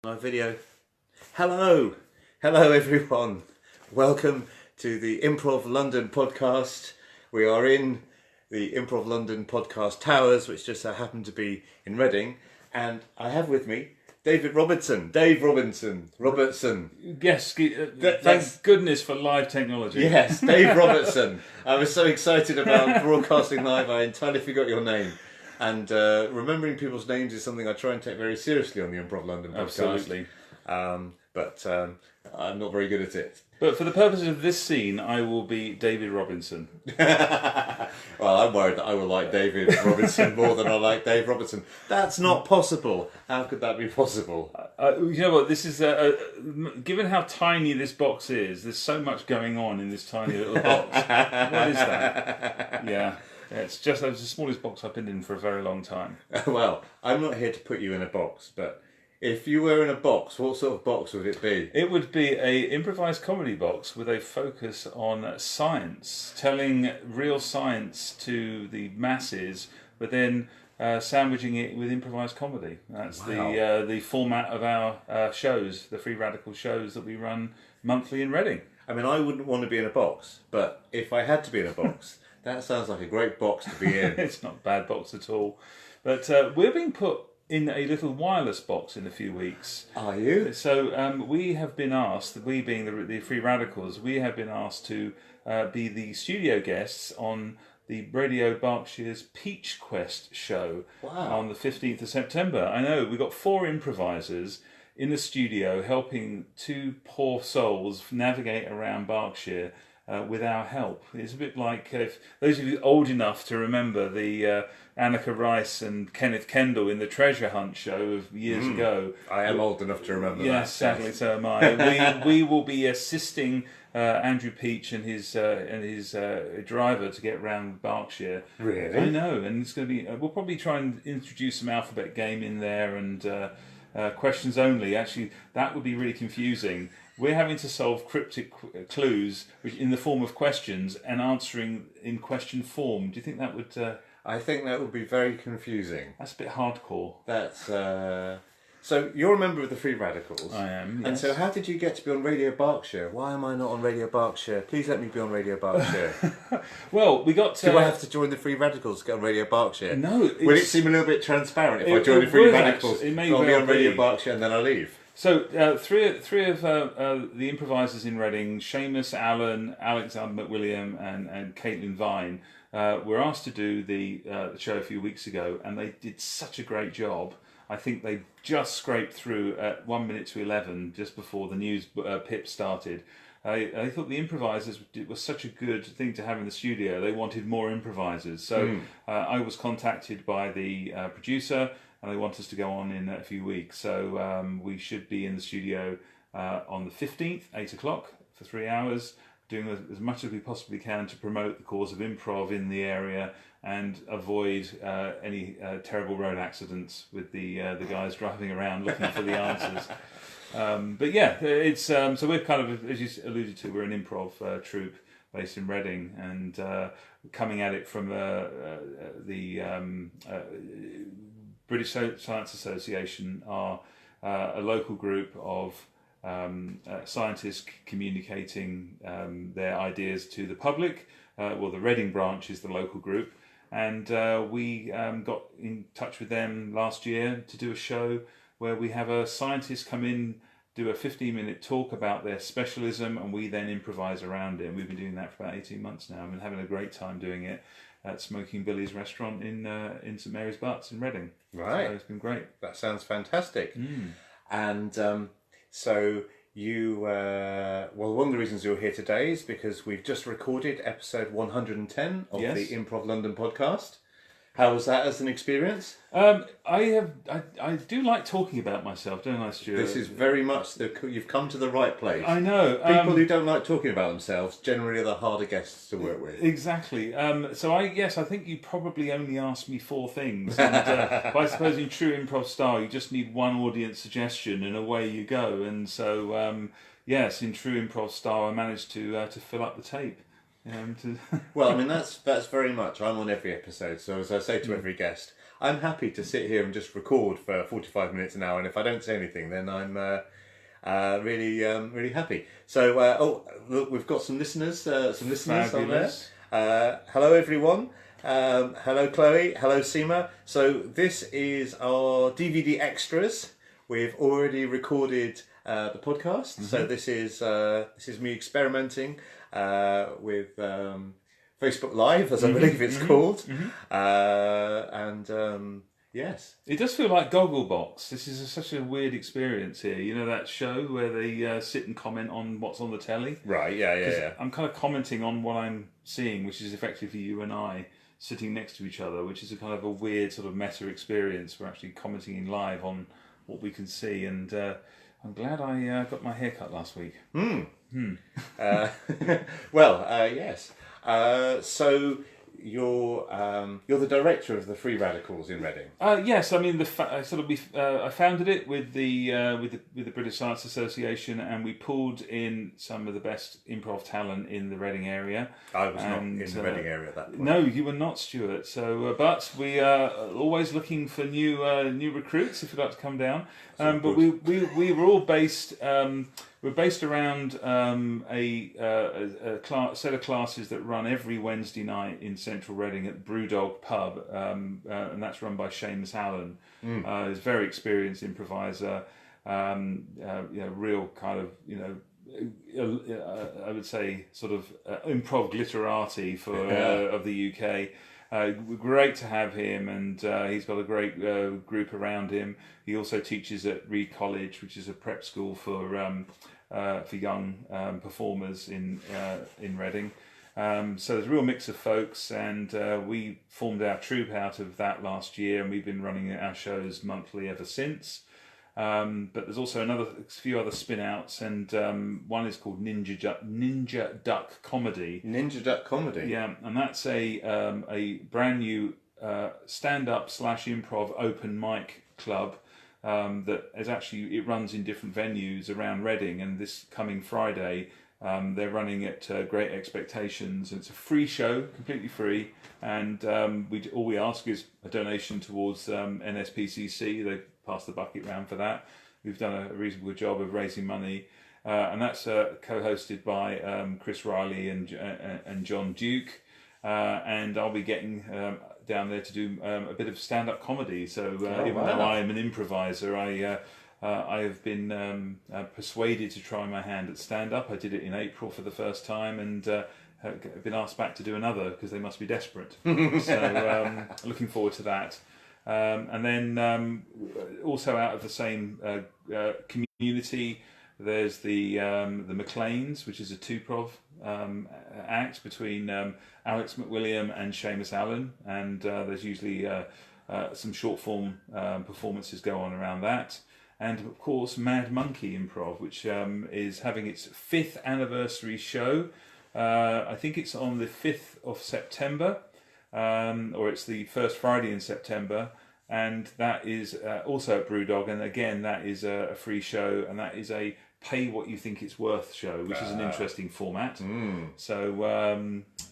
My video. Hello everyone. Welcome to the Improv London Podcast. We are in the Improv London Podcast Towers, which just so happen to be in Reading, and I have with me David Robertson. Robertson. Yes, thank goodness for live technology. Yes, Dave Robertson. I was so excited about broadcasting live, I entirely forgot your name. And remembering people's names is something I try and take very seriously on the Improv London podcast. Absolutely. But I'm not very good at it. But for the purposes of this scene, I will be David Robinson. Well, I'm worried that I will like David Robinson more than I like Dave Robertson. That's not possible. How could that be possible? You know what? This is given how tiny this box is. There's so much going on in this tiny little box. What is that? Yeah. It's the smallest box I've been in for a very long time. Well, I'm not here to put you in a box, but if you were in a box, what sort of box would it be? It would be an improvised comedy box with a focus on science, telling real science to the masses, but then sandwiching it with improvised comedy. That's the format of our shows, the Free Radical shows that we run monthly in Reading. I mean, I wouldn't want to be in a box, but if I had to be in a box... That sounds like a great box to be in. It's not a bad box at all. But we're being put in a little wireless box in a few weeks. Are you? So we have been asked, we being the Free Radicals, we have been asked to be the studio guests on the Radio Berkshire's Peach Quest show on the 15th of September. I know, we've got 4 improvisers in the studio helping 2 poor souls navigate around Berkshire with our help. It's a bit like, if those of you old enough to remember the Annika Rice and Kenneth Kendall in the Treasure Hunt show of years ago. I am old enough to remember that. Yes, sadly so am I. We will be assisting Andrew Peach and his driver to get around Berkshire. Really? I know, and it's going to be. We'll probably try and introduce some alphabet game in there and questions only. Actually, that would be really confusing. We're having to solve cryptic clues in the form of questions and answering in question form. Do you think that would... I think that would be very confusing. That's a bit hardcore. That's... So, you're a member of the Free Radicals. I am, yes. And so how did you get to be on Radio Berkshire? Why am I not on Radio Berkshire? Please let me be on Radio Berkshire. Well, we got... Do I have to join the Free Radicals to get on Radio Berkshire? No. Will it seem a little bit transparent if I join the Free Radicals? It may I'll be well on Radio Berkshire and then I leave. So, three of the improvisers in Reading, Seamus Allen, Alexander McWilliam, and Caitlin Vine, were asked to do the show a few weeks ago, and they did such a great job. I think they just scraped through at 1 minute to 11, just before the news pip started. I thought the improvisers was such a good thing to have in the studio. They wanted more improvisers. So I was contacted by the producer, and they want us to go on in a few weeks. So we should be in the studio on the 15th, 8 o'clock, for 3 hours, doing as much as we possibly can to promote the cause of improv in the area and avoid any terrible road accidents with the guys driving around looking for the answers. But yeah, it's so we're kind of, as you alluded to, we're an improv troupe based in Reading, and coming at it from the British Science Association are a local group of scientists communicating their ideas to the public. Well, the Reading branch is the local group, and we got in touch with them last year to do a show where we have a scientist come in, do a 15-minute talk about their specialism, and we then improvise around it. And we've been doing that for about 18 months now. I've been having a great time doing it at Smoking Billy's restaurant in St Mary's Butts in Reading. Right. So it's been great. That sounds fantastic. And so you... well, one of the reasons you're here today is because we've just recorded episode 110 of the Improv London podcast. How was that as an experience? I do like talking about myself, don't I, Stuart? This is very much you've come to the right place. I know. People who don't like talking about themselves generally are the harder guests to work with. Exactly. So I think you probably only asked me 4 things. And, but I suppose in true improv style, you just need one audience suggestion and away you go. And so, yes, in true improv style, I managed to fill up the tape. Well, I mean, that's very much. I'm on every episode, so as I say to every guest, I'm happy to sit here and just record for 45 minutes an hour, and if I don't say anything, then I'm really happy. So, look, we've got some listeners on Fabulous. there. Hello, everyone. Hello, Chloe. Hello, Seema. So, this is our DVD extras. We've already recorded the podcast. So, this is me experimenting with Facebook Live, as I believe it's called. Yes. It does feel like Gogglebox. This is such a weird experience here. You know that show where they sit and comment on what's on the telly? Right, yeah. I'm kind of commenting on what I'm seeing, which is effectively you and I sitting next to each other, which is a kind of a weird sort of meta experience. We're actually commenting in live on what we can see, and I'm glad I got my hair cut last week. Yes. So you're the director of the Free Radicals in Reading. Yes, I mean I founded it with the British Science Association, and we pulled in some of the best improv talent in the Reading area. I was not in the Reading area at that point. No, you were not, Stuart. So, but we are always looking for new recruits if you'd like to come down. But we were all based. We're based around a set of classes that run every Wednesday night in central Reading at Brewdog Pub, and that's run by Seamus Allen. He's a very experienced improviser, real kind of, I would say sort of improv glitterati of the UK. Great to have him, and he's got a great group around him. He also teaches at Reed College, which is a prep school for young performers in Reading. So there's a real mix of folks, and we formed our troupe out of that last year, and we've been running our shows monthly ever since. But there's also a few other spin-outs, and one is called Ninja Duck Comedy. Ninja Duck Comedy? Yeah, and that's a brand new stand-up / improv open mic club that is actually, it runs in different venues around Reading, and this coming Friday they're running at Great Expectations. It's a free show, completely free, and all we ask is a donation towards NSPCC. They pass the bucket round for that. We've done a reasonable job of raising money, and that's co-hosted by Chris Riley and John Duke, and I'll be getting down there to do a bit of stand-up comedy. So though I am an improviser, I have been persuaded to try my hand at stand-up. I did it in April for the first time, and have been asked back to do another because they must be desperate. So looking forward to that. And then also out of the same community, there's the McLeans, which is a two-prov act between Alex McWilliam and Seamus Allen, and there's usually some short-form performances go on around that. And of course, Mad Monkey Improv, which is having its 5th anniversary show. I think it's on the 5th of September. Or it's the first Friday in September, and that is also at Brewdog, and again that is a free show, and that is a pay what you think it's worth show, which is an interesting format. So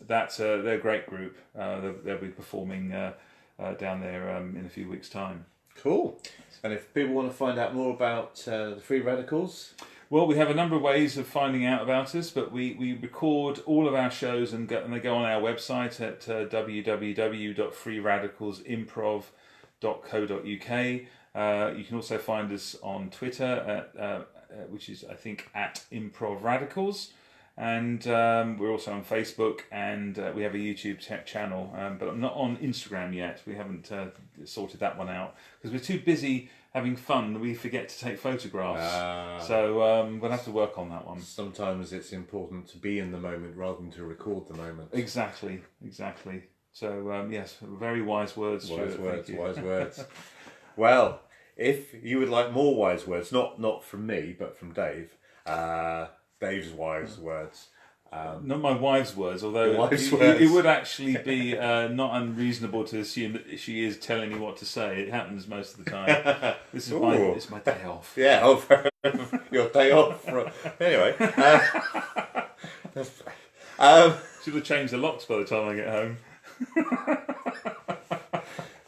they're a great group. They'll be performing down there in a few weeks' time. Cool. And if people want to find out more about the Free Radicals? Well, we have a number of ways of finding out about us, but we record all of our shows and they go on our website at www.freeradicalsimprov.co.uk. You can also find us on Twitter, which is, I think, at Improv Radicals. And we're also on Facebook, and we have a YouTube channel, but I'm not on Instagram yet. We haven't sorted that one out because we're too busy having fun. We forget to take photographs, so we'll have to work on that one. Sometimes it's important to be in the moment rather than to record the moment. Exactly. So yes, very wise words. Wise words. Well, if you would like more wise words, not from me, but from Dave. Dave's wise words. Not my wife's words, although it would actually be not unreasonable to assume that she is telling me what to say. It happens most of the time. This is my day off. Yeah, your day off. Anyway. Should have changed the locks by the time I get home.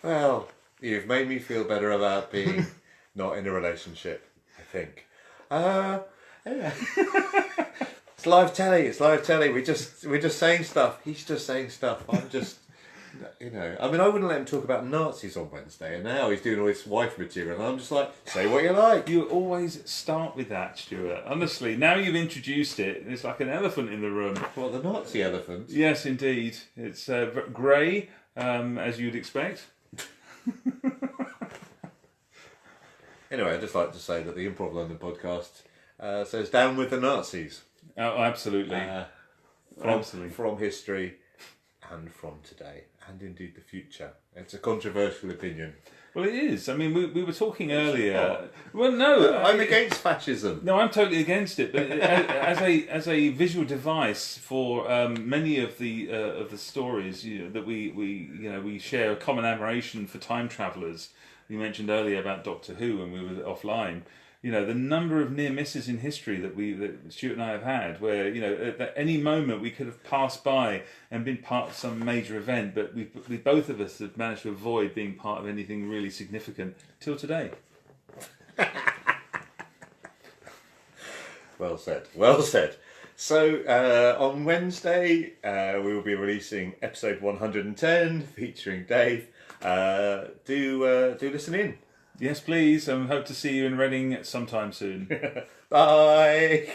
Well, You've made me feel better about being not in a relationship, I think. Yeah. It's live telly. We're just saying stuff. He's just saying stuff. I'm just, I mean, I wouldn't let him talk about Nazis on Wednesday, and now he's doing all this wife material, and I'm just like, say what you like. You always start with that, Stuart. Honestly, now you've introduced it, it's like an elephant in the room. What, the Nazi elephant? Yes, indeed. It's grey, as you'd expect. Anyway, I'd just like to say that the Improv London podcast says down with the Nazis. Oh, absolutely. From history and from today, and indeed the future. It's a controversial opinion. Well, it is. I mean, we were talking earlier. Well, no, I'm against fascism. No, I'm totally against it. But as a visual device for many of the stories that we share a common admiration for time travellers. You mentioned earlier about Doctor Who when we were offline. The number of near misses in history that Stuart and I have had, where at any moment we could have passed by and been part of some major event, but we both of us have managed to avoid being part of anything really significant till today. Well said. So on Wednesday we will be releasing episode 110 featuring Dave. Do listen in. Yes, please. Hope to see you in Reading sometime soon. Bye.